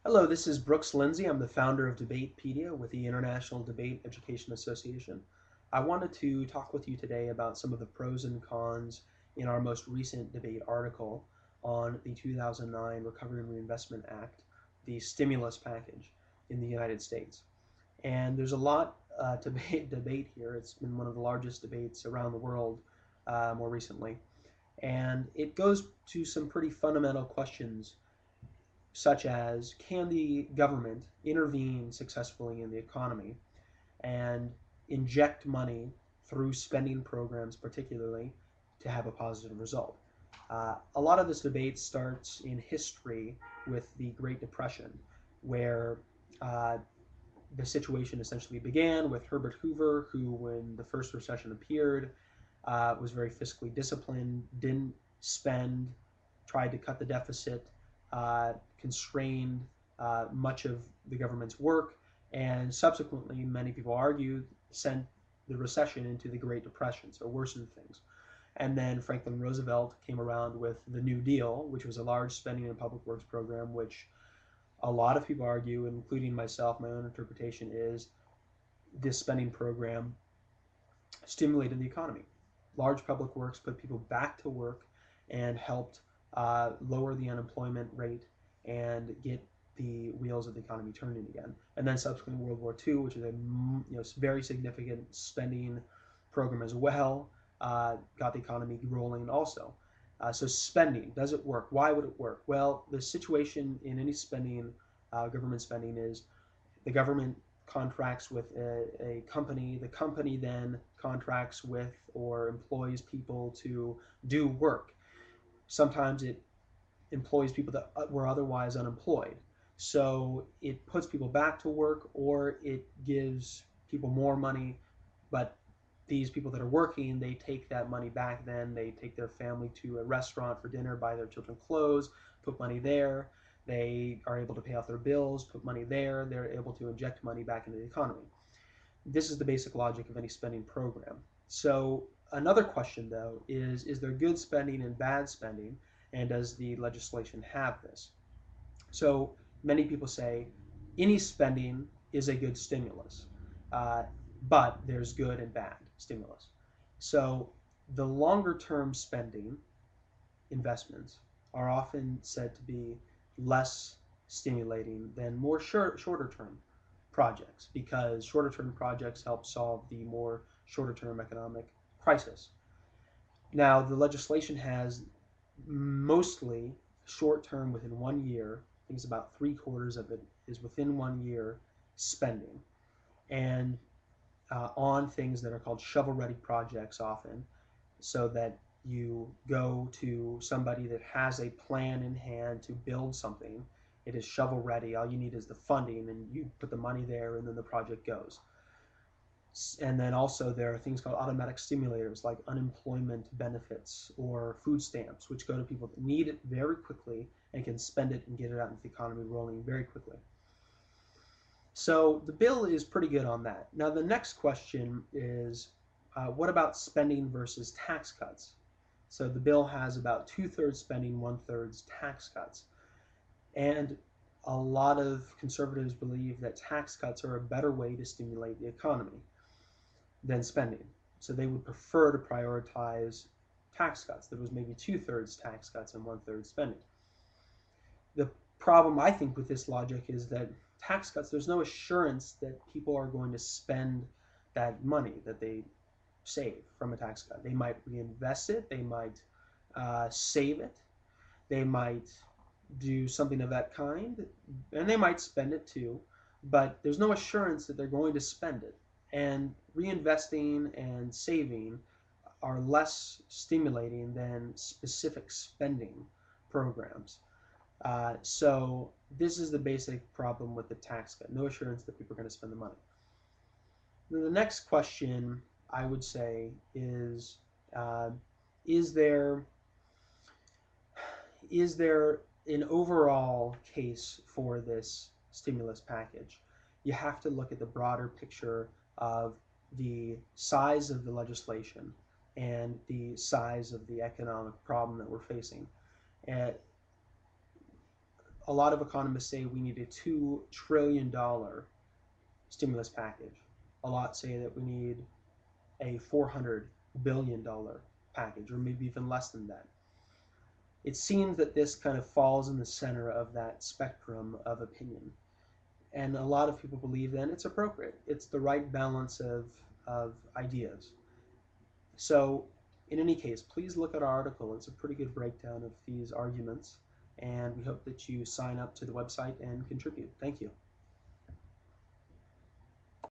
Hello, this is Brooks Lindsay. I'm the founder of Debatepedia with the International Debate Education Association. I wanted to talk with you today about some of the pros and cons in our most recent debate article on the 2009 Recovery and Reinvestment Act, the stimulus package in the United States. And there's a lot to debate here. It's been one of the largest debates around the world more recently. And it goes to some pretty fundamental questions such as, can the government intervene successfully in the economy and inject money through spending programs, particularly, to have a positive result? A lot of this debate starts in history with the Great Depression, where uh, the situation essentially began with Herbert Hoover, who, when the first recession appeared, was very fiscally disciplined, didn't spend, tried to cut the deficit, constrained much of the government's work, and subsequently, many people argue, sent the recession into the Great Depression, so worsened things. And then Franklin Roosevelt came around with the New Deal, which was a large spending and public works program, which a lot of people argue, including myself, my own interpretation is this spending program stimulated the economy. Large public works put people back to work and helped lower the unemployment rate and get the wheels of the economy turning again. And then subsequently World War II, which is a very significant spending program as well, got the economy rolling also. So spending, does it work? Why would it work? Well, the situation in any spending, government spending, is the government contracts with a company. The company then contracts with or employs people to do work. Sometimes it employs people that were otherwise unemployed. So it puts people back to work, or it gives people more money, but these people that are working, they take that money back, then they take their family to a restaurant for dinner, buy their children clothes, put money there. They are able to pay off their bills, put money there. They're able to inject money back into the economy. This is the basic logic of any spending program. So another question, though, is there good spending and bad spending, and does the legislation have this? So many people say any spending is a good stimulus, uh, but there's good and bad stimulus. So the longer term spending investments are often said to be less stimulating than more shorter term projects, because shorter term projects help solve the more shorter term economic crisis. Now, the legislation has mostly short term, within 1 year. I think it's about three-quarters of it is within 1 year spending, and on things that are called shovel ready projects often, so that you go to somebody that has a plan in hand to build something. It is shovel ready. All you need is the funding, and you put the money there, and then the project goes. And then also there are things called automatic stimulators, like unemployment benefits or food stamps, which go to people that need it very quickly and can spend it and get it out into the economy rolling very quickly. So the bill is pretty good on that. Now the next question is, what about spending versus tax cuts? So the bill has about 2/3 spending, 1/3 tax cuts. And a lot of conservatives believe that tax cuts are a better way to stimulate the economy than spending. So they would prefer to prioritize tax cuts. There was maybe 2/3 tax cuts and 1/3 spending. The problem, I think, with this logic is that tax cuts, there's no assurance that people are going to spend that money that they save from a tax cut. They might reinvest it, they might save it, they might do something of that kind, and they might spend it too, but there's no assurance that they're going to spend it. And reinvesting and saving are less stimulating than specific spending programs. So this is the basic problem with the tax cut. No assurance that people are going to spend the money. Then the next question, I would say, uh, is there is there an overall case for this stimulus package? You have to look at the broader picture of the size of the legislation and the size of the economic problem that we're facing. And a lot of economists say we need a $2 trillion stimulus package. A lot say that we need a $400 billion package, or maybe even less than that. It seems that this kind of falls in the center of that spectrum of opinion. And a lot of people believe then it's appropriate. It's the right balance of ideas. So in any case, please look at our article. It's a pretty good breakdown of these arguments, and we hope that you sign up to the website and contribute. Thank you.